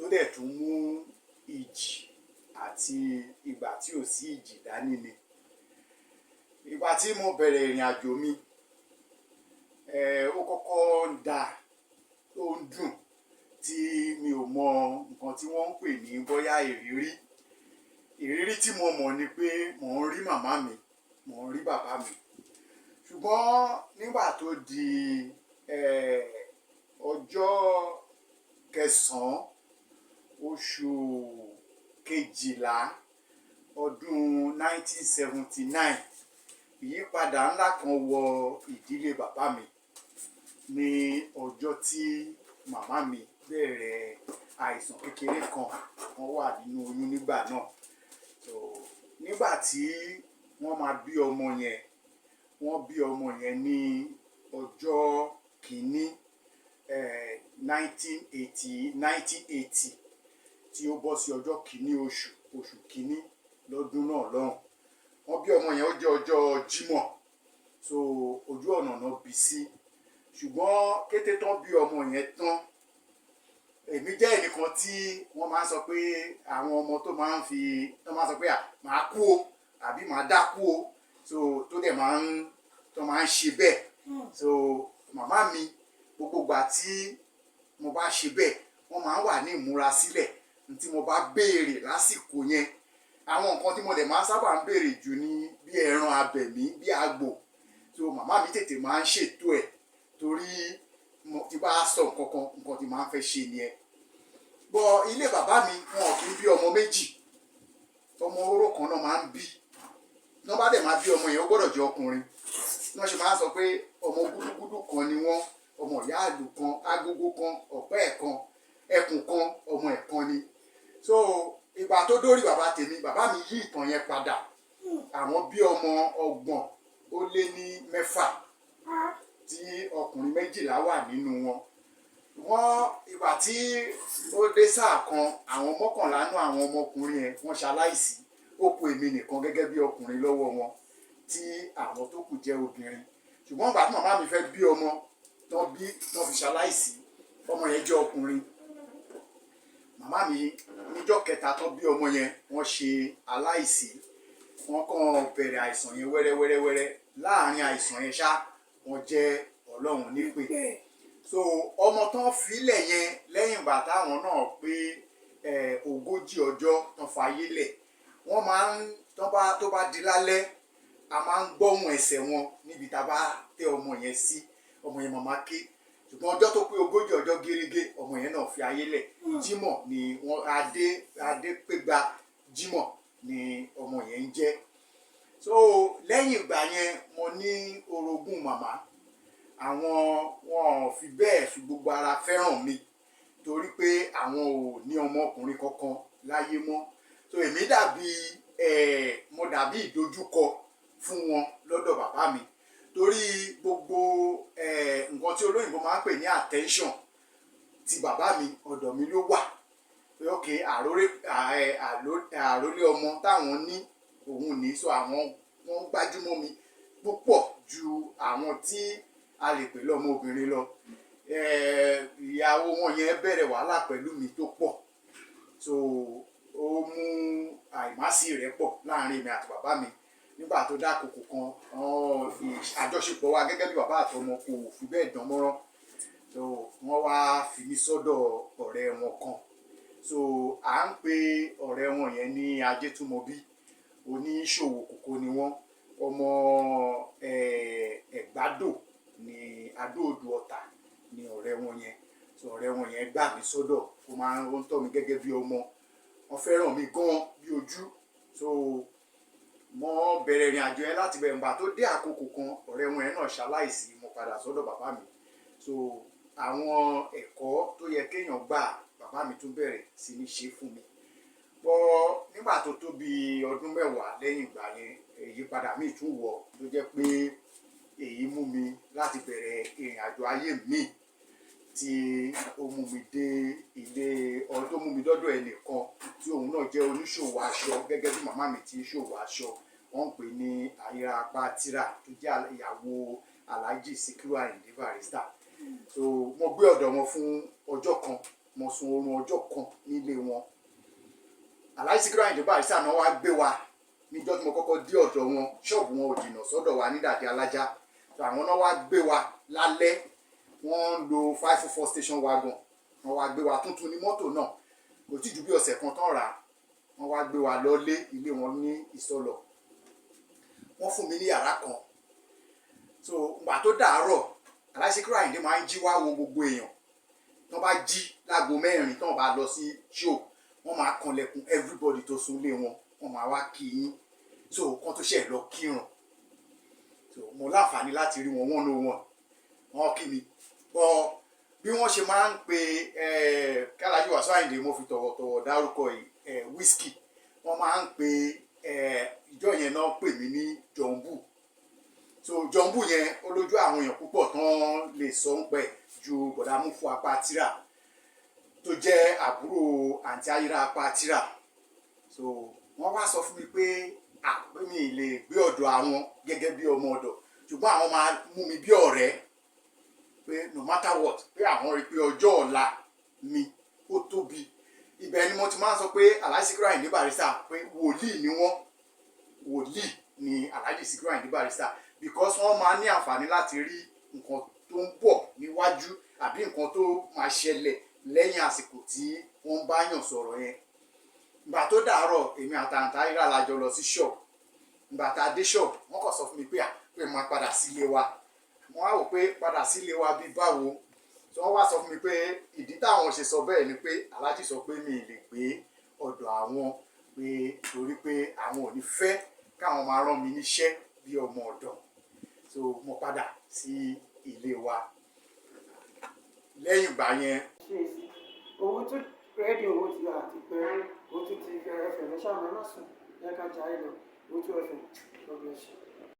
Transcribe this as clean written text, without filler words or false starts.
tó dẹ̀ tún mú ìjì àti ìgbà tí ò sí ìjì dání ni. Ìgbà tí mo bẹ̀rẹ̀ ìrìn àjò mi, ó kọ́kọ́ ń da tó ń dùn tí mi ò mọ nǹkan tí wọ́n ń pè ní bóyá ìrírí tí mo mọ̀ ni pé mò ń rí màmá mi, mò ń rí bàbá mi. Ṣùgbọ́n nígbà tó di ọjọ́ kẹsàn-án oṣù kejìlá ọdún 1979, ìyípadà ńlá kan wọ ìdílé bàbá mi ní ọjọ́ tí màmá mi bẹ̀rẹ̀ àìsàn kékeré kan wà nínú oyún nígbà náà. So nígbà tí wọ́n máa bí ọmọ yẹn, wọ́n bí ọmọ yẹn ní ọjọ́ kìíní 1980 tí ó bọ́ sí ọjọ́ kìíní oṣù kìíní lọ́dún náà lọ́hùn. Wọ́n bí ọmọ yẹn ó jẹ́ ọjọ́ Jímọ̀, so ojú ọ̀nà náà bí sí. Ṣùgbọ́n kété tán bí ọmọ yẹn tán, èmi jẹ́ ẹnìkan tí wọ́n máa ń sọ pé àwọn ọmọ tó máa ń sọ pé màá kú o àbí màá dákú o, so tó dẹ̀ máa ń ṣe bẹ́ẹ̀. So màmá mi gbogbo ìgbà tí mo bá ṣe bẹ́ẹ̀, wọ́n máa ń wà ní ìmúrasílẹ̀ tí mo bá béèrè lásìkò yẹn. Àwọn nǹkan tí mo dẹ̀ máa ń sábà ń béèrè jù ni bí ẹran abẹ̀mí, bí àgbò. So màmá mi tètè máa ń ṣètò ẹ̀ torí tí bá sọ nǹkan tí màá fẹ́ ṣe nìyẹn. Bọ̀ ilé bàbá mi wọn kì í bí ọmọ méjì, ọmọ oró kan náà máa ń bí. Tí wọ́n bá dẹ̀ máa bí ọmọ yẹn ó gbọ́dọ̀ jẹ́ ọkùnrin. Wọ́n ṣe máa ń sọ pé ọmọ gúdúgúdú kan ni wọ́n, ọmọ ìyá àlù kan, agogo kan, ọ̀pẹ́ kan, ẹkùn kan, ọmọ ẹ̀kan ni. So ìgbà tó dórí bàbá tèmi, bàbá mi yí ìtàn yẹn padà. Àwọn bí ọmọ 30 tí ọkùnrin 12 wà nínú wọn. Ìgbà tí ó dé sáà kan, àwọn 11 nínú àwọn ọmọkùnrin yẹn wọ́n ṣaláìsí. Ó kù èmi nìkan gẹ́gẹ́ bí ọkùnrin lọ́wọ́ wọn, tí àwọn tó kù jẹ́ obìnrin. Ṣùgbọ́n ìgbà tí màmá mi fẹ́ bí ọmọ tán fi ṣaláìsí, ọmọ yẹn jẹ́ ọkùnrin. Màmá mi níjọ́ kẹta tán bí ọmọ yẹn, wọ́n ṣe aláìsí. Wọ́n kàn bẹ̀rẹ̀ àìsàn yẹn wẹ́rẹ́wẹ́rẹ́wẹ́rẹ́. Láàárín àìsàn yẹn ṣá, wọ́n jẹ́ Ọlọ́run nípè. So ọmọ tán filẹ̀ yẹn lẹ́yìn ìgbà táwọn náà pé 40 ọjọ́ tán fayé lẹ̀, wọ́n máa ń tó bá di lálẹ́, a máa ń gbóhùn ẹsẹ̀ wọn níbi tá a bá tẹ ọmọ yẹn sí. Ọmọ yẹn máa ké. Ṣùgbọ́n ọjọ́ tó pé 40 ọjọ́ gẹ́rẹ́gẹ́, ọmọ yẹn náà fi ayé lẹ̀. Jímọ̀ ni wọ́n adépégbà Jímọ̀ ni ọmọ yẹn ń jẹ́. So lẹ́yìn ìgbà yẹn, mo ní orogún màmá. Àwọn wọn ò fi bẹ́ẹ̀ fi gbogbo ara fẹ́ràn mi torí pé àwọn ò ní ọmọkùnrin kankan láyé mọ́. So èmi mo dàbí ìdojúkọ fún wọn lọ́dọ̀ bàbá mi torí gbogbo nǹkan tí olóyìnbó máa ń pè ní attention ti bàbá mi ọ̀dọ̀ mi ló wà. Ok, àrólé ọmọ táwọn ní òun ní, so àwọn wọ́n gbájúmọ́ mi púpọ̀ ju àwọn tí a lè pè lọ́mọ obìnrin lọ. Ìyàwó wọn yẹn bẹ̀rẹ̀ wàhálà pẹ̀lú mi tó pọ̀. So ó mú àìmásí rẹ̀ pọ̀ láàrin mi àti bàbá mi. Nígbà tó dákòókò kan, àjọṣepọ̀ wa gẹ́gẹ́ bí bàbá àtọmọ kò fi bẹ́ẹ̀ dán mọ́rán. So wọ́n wá fi mí sọ́dọ̀ ọ̀rẹ́ wọn kan. So à ń pe ọ̀rẹ́ wọn yẹn ní Ajétúmọ̀bí. Oníṣòwò kòkó ni wọ́n. Ọmọ Ẹ̀gbádò ní Adó-Odò Ọ̀tà ni ọ̀rẹ́ wọn yẹn. So ọ̀rẹ́ wọn yẹn gbà mí sọ́dọ̀. Ó ń tọ́ mi gẹ́gẹ́ bí ọmọ. Wọ́n fẹ́ràn mi gan bí ojú. So mo bẹ̀rẹ̀ ìrìn àjò yẹn láti bẹ̀rẹ̀. Nígbà tó dé àkókò kan, ọ̀rẹ́ wọn yẹn náà ṣaláìsí. Mo padà sọ́dọ̀ bàbá mi. So àwọn ẹ̀kọ́ tó yẹ kéèyàn gbà, bàbá mi tún bẹ̀rẹ̀ sí ní ṣe fún mi. Bọ́ nígbà tó tó bí ọdún 10 lẹ́yìn ìgbà yẹn, ìyípadà míì tún wọ̀ tó jẹ́ pé èyí mú mi láti bẹ̀rẹ̀ ìrìn àjò ayé mi tí ó mú mi dé tó mú mi dọ́dọ̀ ẹnìkan tí òun náà jẹ́ oníṣòwò aṣọ gẹ́gẹ́ bí màmá mi ti ń ṣòwò aṣọ. Wọ́n ń pè ní Ayinde tó jẹ́ ìyàwó Alhaji Sikiru Ayinde Barrister. So mo gbé ọ̀dọ̀ wọn fún ọjọ́ kan mo sùn oorun ọjọ́ kan nílé wọn. Alhaji Sikiru Ayinde Barrister náà wá gbé wa níjọ́ tí mo kọ́kọ́ dé ọ̀dọ̀ wọn, ṣọ́ọ̀bù wọn ò jìnnà sọ́dọ̀ wa ní Dàdé Alájá. So àwọn náà wá gbé wa lálẹ́, wọ́n ń lo 544 station wagon, wọ́n wá gbé wa tuntun ní mọ́tò náà, kò tí ju bí ọ̀sẹ̀ kan tán rà á. Wọ́n wá gbé wa lọ́lé ilé wọn ní Ìsọlọ̀. Wọ́n fún mi ní yàrá kan. So ìgbà tó dàárọ̀, Alhaji Sikiru Ayinde máa ń jí wá wo gbogbo èèyàn. Tí wọ́n bá jí láago 4 tí wọ́n bá lọ sí show, wọ́n máa kanlẹ̀kùn everybody tó sùn lé wọn, wọ́n máa wá kí yín. So kan tó ṣe lọ kírun. So mo láǹfààní láti rí wọn 101. Wọ́n kí mi. Bọ́ bí wọ́n ṣe máa ń pe Alhaji Wasiu Ayinde, mo fi tọ̀wọ̀tọ̀wọ̀ dárúkọ whisky. Wọ́n máa ń pe ìjọ yẹn náà pè mí ní Jọ̀ǹbù. So Jọ̀ǹbù yẹn ó lójú àwọn èèyàn púpọ̀ tán lè sọ ń pẹ́ ju bọ̀dá Múfú apá tíra tó jẹ́ àbúrò àǹtí Ayíra apá tíra. So wọ́n wá sọ fún mi pé pé mi lè gbé ọ̀dọ̀ àwọn gẹ́gẹ́ bí ọmọ ọ̀dọ̀, ṣùgbọ́n àwọn máa mú mi bí ọ̀rẹ́, pé no matter what, pé àwọn rí pé ọjọ́ ọ̀la mi ó tóbi. Ibẹ̀ ni mo ti máa ń sọ pé Alhaji Sikiru Ayinde Barrister pé wòlíì ni wọ́n, wòlíì ni Alhaji Sikiru Ayinde Barrister, because wọ́n máa ní àǹfààní láti rí nǹkan tó ń bọ̀ níwájú àbí nǹkan tó máa ṣẹlẹ̀ lẹ́yìn àsìkò tí wọ́n bá yàn sọ̀rọ̀ yẹn. Ìgbà tó dàárọ̀, èmi àtàǹtà Ayíra la jọ lọ sí ṣọ́ọ̀bù. Ìgbà tá a dé ṣọ́ọ̀bù, wọ́n kàn sọ fún mi pé pé máa padà sílé wa. Wọ́n á wò pé padà sílé wa bí báwo. So wọ́n wá sọ fún mi pé ìdí táwọn ṣe sọ bẹ́ẹ̀ ni pé Alhaji sọ pé mi lè gbé ọ̀dọ̀ àwọn, pé torí pé àwọn ò ní fẹ́ káwọn máa rán mi níṣẹ́ bí ọmọ ọ̀dọ̀. So mo padà sí ilé wa. Lẹ́yìn ìgbà yẹn. Owó tó rẹ́dí owó ti àti pé owó tó ti ẹ̀fẹ̀ lẹ́sàmọ́ náà sùn, yẹ ká jà ẹ lọ, owó tó ẹ̀fẹ̀, God bless you.